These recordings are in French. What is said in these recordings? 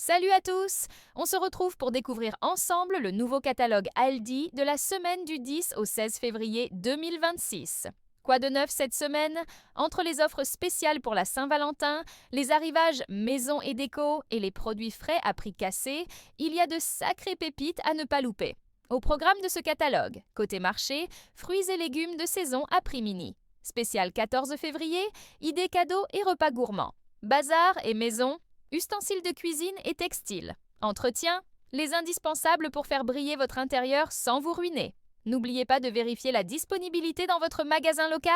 Salut à tous! On se retrouve pour découvrir ensemble le nouveau catalogue Aldi de la semaine du 10 au 16 février 2026. Quoi de neuf cette semaine? Entre les offres spéciales pour la Saint-Valentin, les arrivages maison et déco et les produits frais à prix cassé, il y a de sacrées pépites à ne pas louper. Au programme de ce catalogue, côté marché, fruits et légumes de saison à prix mini. Spécial 14 février, idées cadeaux et repas gourmands. Bazar et maison, ustensiles de cuisine et textiles. Entretien, les indispensables pour faire briller votre intérieur sans vous ruiner. N'oubliez pas de vérifier la disponibilité dans votre magasin local.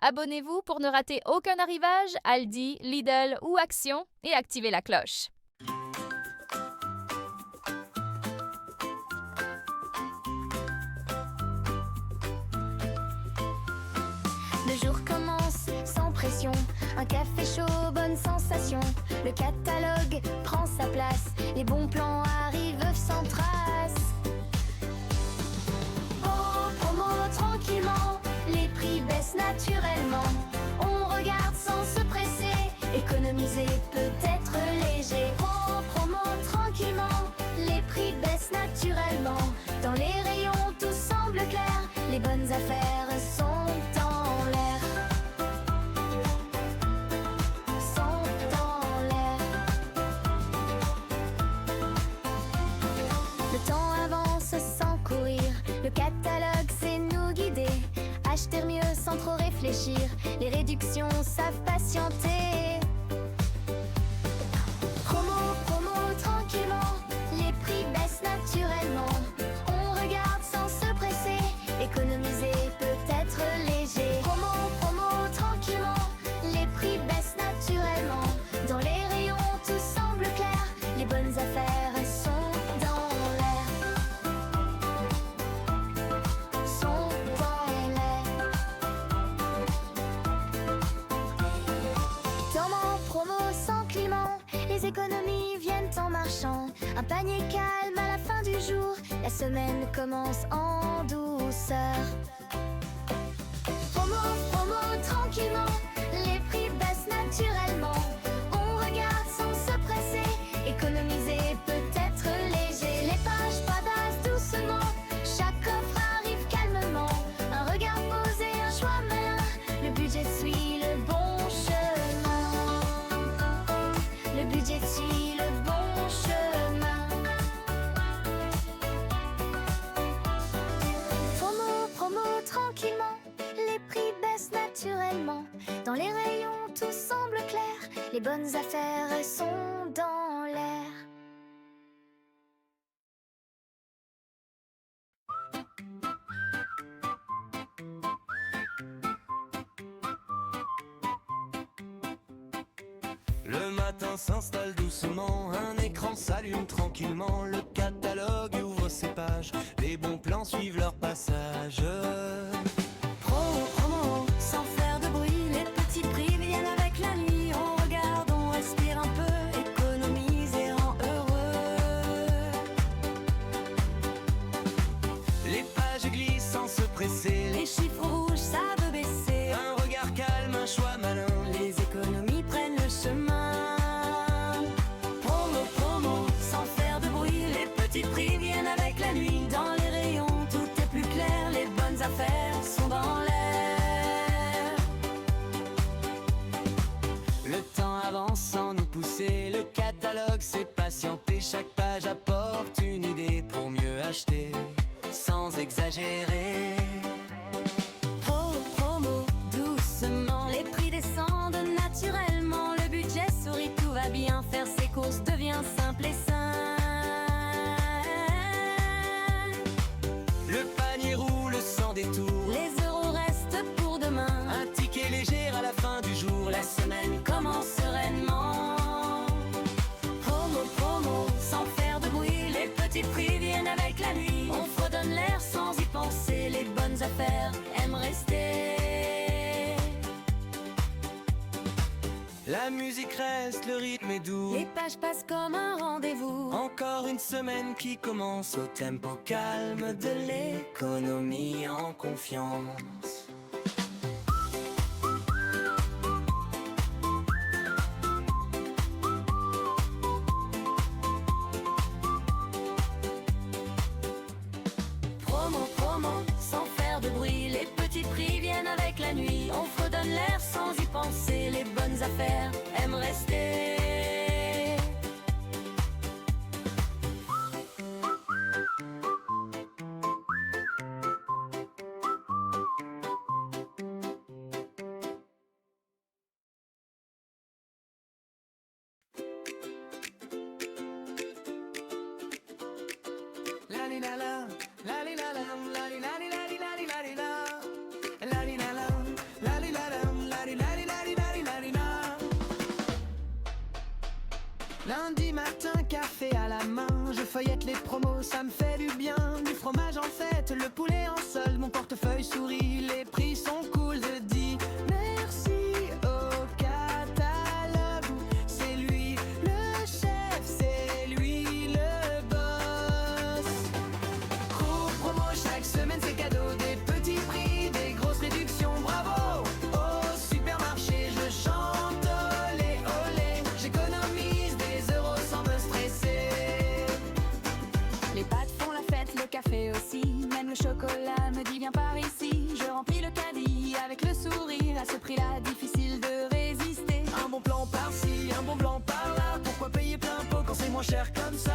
Abonnez-vous pour ne rater aucun arrivage, Aldi, Lidl ou Action et activez la cloche. Le jour commence sans pression, un café chaud, bonne sensation. Le catalogue prend sa place, les bons plans arrivent sans trace. Oh, promo tranquillement, les prix baissent naturellement. On regarde sans se presser, économiser peut être léger. Oh, promo tranquillement, les prix baissent naturellement. Dans les rayons tout semble clair, les bonnes affaires sont en l'air. Sont en l'air. Le temps avance sans courir, le catalogue sait nous guider. Acheter mieux sans trop réfléchir, les réductions savent patienter. Promo tranquillement, les prix baissent naturellement. On regarde sans se presser, économiser peut être léger. Promo tranquillement, les prix baissent naturellement. Dans les rayons tout semble clair, les bonnes affaires sont dans l'air. Sont dans l'air. Temps en promo sans climat, les économies viennent en marchant. Un panier calme à la fin du jour, la semaine commence en douceur. Promo tranquillement, les prix baissent naturellement. On regarde sans se presser, économiser peut être léger. Les pages badass doucement, chaque offre arrive calmement. Un regard posé, un choix malin, le budget suit le bon chemin. Le budget suit le bon chemin. Promo tranquillement, les prix baissent naturellement. Dans les rayons tout semble clair, les bonnes affaires sont dans l'air. Le matin s'installe doucement, un écran s'allume tranquillement. Le catalogue ouvre ses pages, les bons plans suivent leur passage. Promo, sans faire de bruit, les petits prix viennent avec la nuit. On regarde, on respire un peu, économiser rend heureux. Les pages glissent sans se presser, Les chiffres rouges, ça veut baisser. un regard calme, un choix malin. Les économies prennent le chemin. Promo, sans faire de bruit, les petits prix viennent avec la nuit. Dans les rayons, tout est plus clair, les bonnes affaires sont dans l'air. Le temps avance sans nous pousser, le catalogue sait patienter. Chaque page apporte une idée pour mieux acheter, sans exagérer. Promo, doucement, les prix descendent naturellement. Le budget sourit, tout va bien, faire ses courses devient simple et sain. Le panier roule sans détour, Les euros restent pour demain. un ticket léger à la fin du jour. La semaine commence sereinement. Promo, sans faire de bruit, les petits prix viennent avec la nuit. On fredonne l'air sans y penser, les bonnes affaires aiment rester. La musique reste, le rythme est doux. Les pages passent comme un rendez-vous. Encore une semaine qui commence au tempo calme de l'économie en confiance. Lundi matin, café à la main, je feuillette les promos, ça me fait du bien. Du fromage en fête, le poulet en solde, mon portefeuille sourit, les prix sont cool. Je dis merci au catalogue, c'est lui le chef, c'est lui le boss. Gros promo chaque semaine, c'est cadeau, des petits prix, des grosses réductions, bravo. Au supermarché, je chante olé olé, j'économise des euros sans me stresser. Les pâtes font la fête, le café aussi, même le chocolat me dit viens par ici. Je remplis le caddie avec le sourire, à ce prix-là difficile de résister. Un bon plan par-ci, un bon plan par-là, pourquoi payer plein pot quand c'est moins cher comme ça?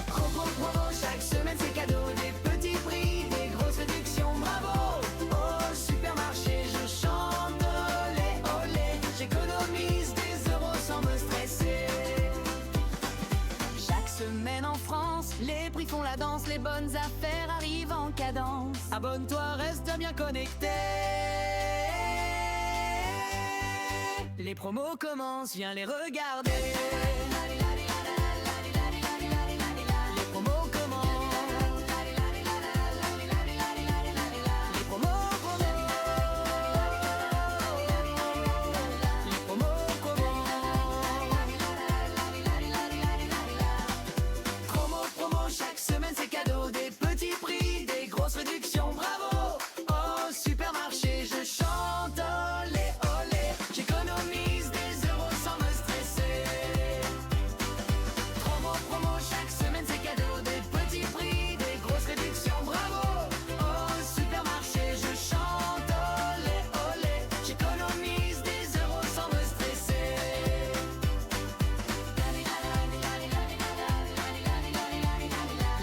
Gros promo chaque semaine, c'est cadeau, des petits prix, des grosses réductions, bravo. Au supermarché, je chante olé olé, j'économise des euros sans me stresser. Chaque semaine en France, les prix font la danse, les bonnes affaires arrivent en cadence. Abonne-toi, reste bien connecté. Les promos commencent, viens les regarder. Les promos commencent. Les promos promo chaque semaine, c'est cadeau, des petits prix, des grosses réductions, bravo. Au supermarché, je chante olé olé, j'économise des euros sans me stresser. Promo chaque semaine, c'est cadeau, des petits prix, des grosses réductions, bravo. Au supermarché, je chante olé olé, j'économise des euros sans me stresser.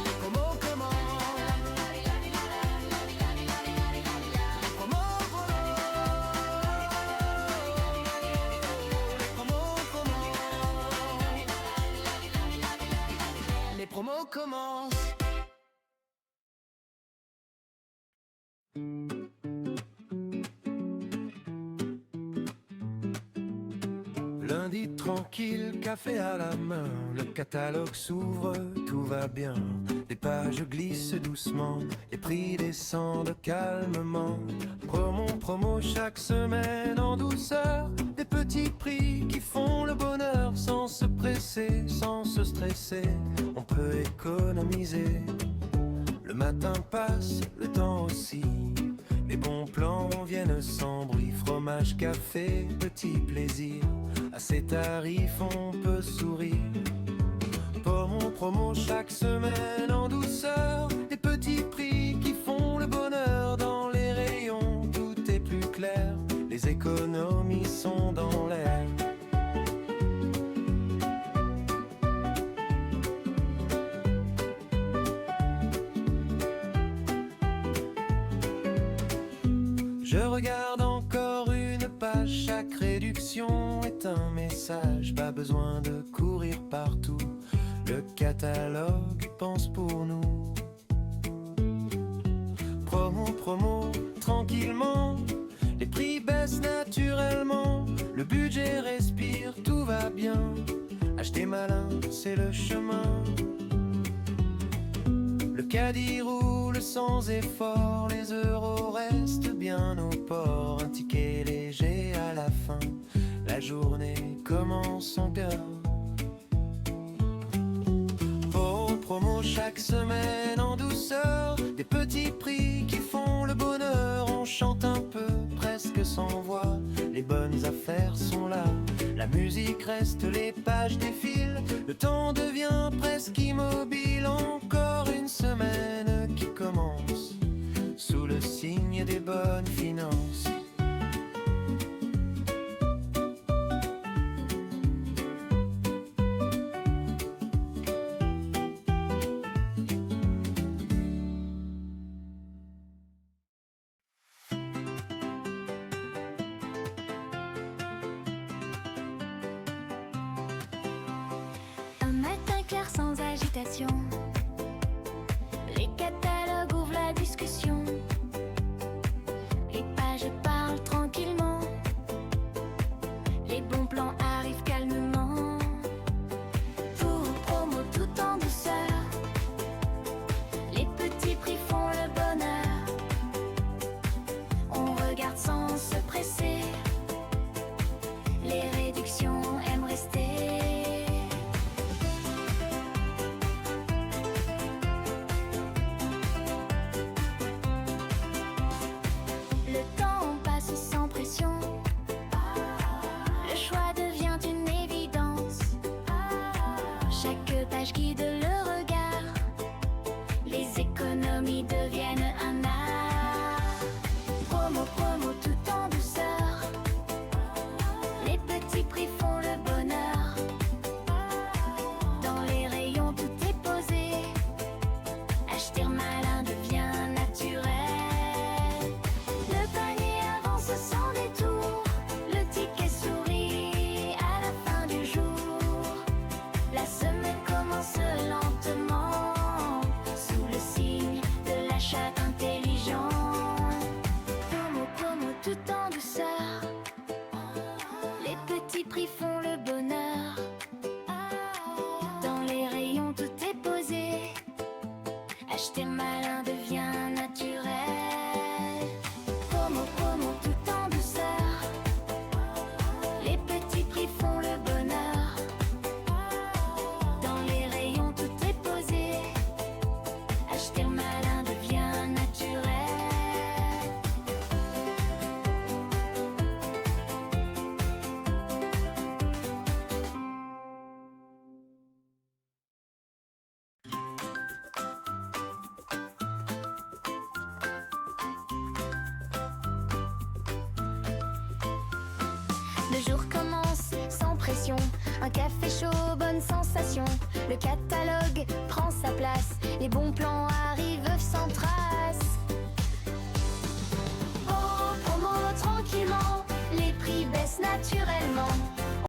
Les promos commencent. Les promos commencent. Les promos commencent. Lundi tranquille, café à la main, le catalogue s'ouvre, tout va bien. Les pages glissent doucement, les prix descendent calmement. Promo chaque semaine en douceur, des petits prix qui font le bonheur. Sans se presser, sans se stresser, on peut économiser. Le matin passe, le temps aussi, les bons plans viennent sans bruit. Fromage, café, petit plaisir, à ces tarifs on peut sourire. Promo chaque semaine en douceur, des petits prix qui font le bonheur. Dans les rayons tout est plus clair, les économies sont dans l'air. Je regarde encore une page, chaque réduction est un message. Pas besoin de courir partout, le catalogue pense pour nous. Promo, tranquillement, les prix baissent naturellement. Le budget respire, tout va bien. Acheter malin, c'est le chemin. Le caddie roule sans effort, les euros restent bien au port. Un ticket léger à la fin, la journée commence en cœur. Promo chaque semaine en douceur, des petits prix qui font le bonheur. On chante un peu, presque sans voix, les bonnes affaires sont là. La musique reste, les pages défilent, le temps devient presque immobile. Encore une semaine qui commence, sous le signe des bonnes finances. Un matin clair sans agitation, pages guident le regard. Les économies deviennent un art. Promo, promo tout en douceur. Les petits prix font le bonheur. Dans les rayons tout est posé. Acheter malin devient naturel. Le panier avance sans détour. Le ticket sourit à la fin du jour. La semaine commence lentement sous le signe de l'achat intelligent. Promo, promo tout en douceur. Les petits prix font le bonheur. Dans les rayons tout est posé. Acheter malin devient naturel. Promo, promo tout en douceur. Les petits prix font le bonheur. Dans les rayons tout est posé. Acheter malin devient naturel. Le jour commence sans pression. Un café chaud, bonne sensation. Le catalogue prend sa place. Les bons plans arrivent sans trace. Oh, promo tranquillement. Les prix baissent naturellement.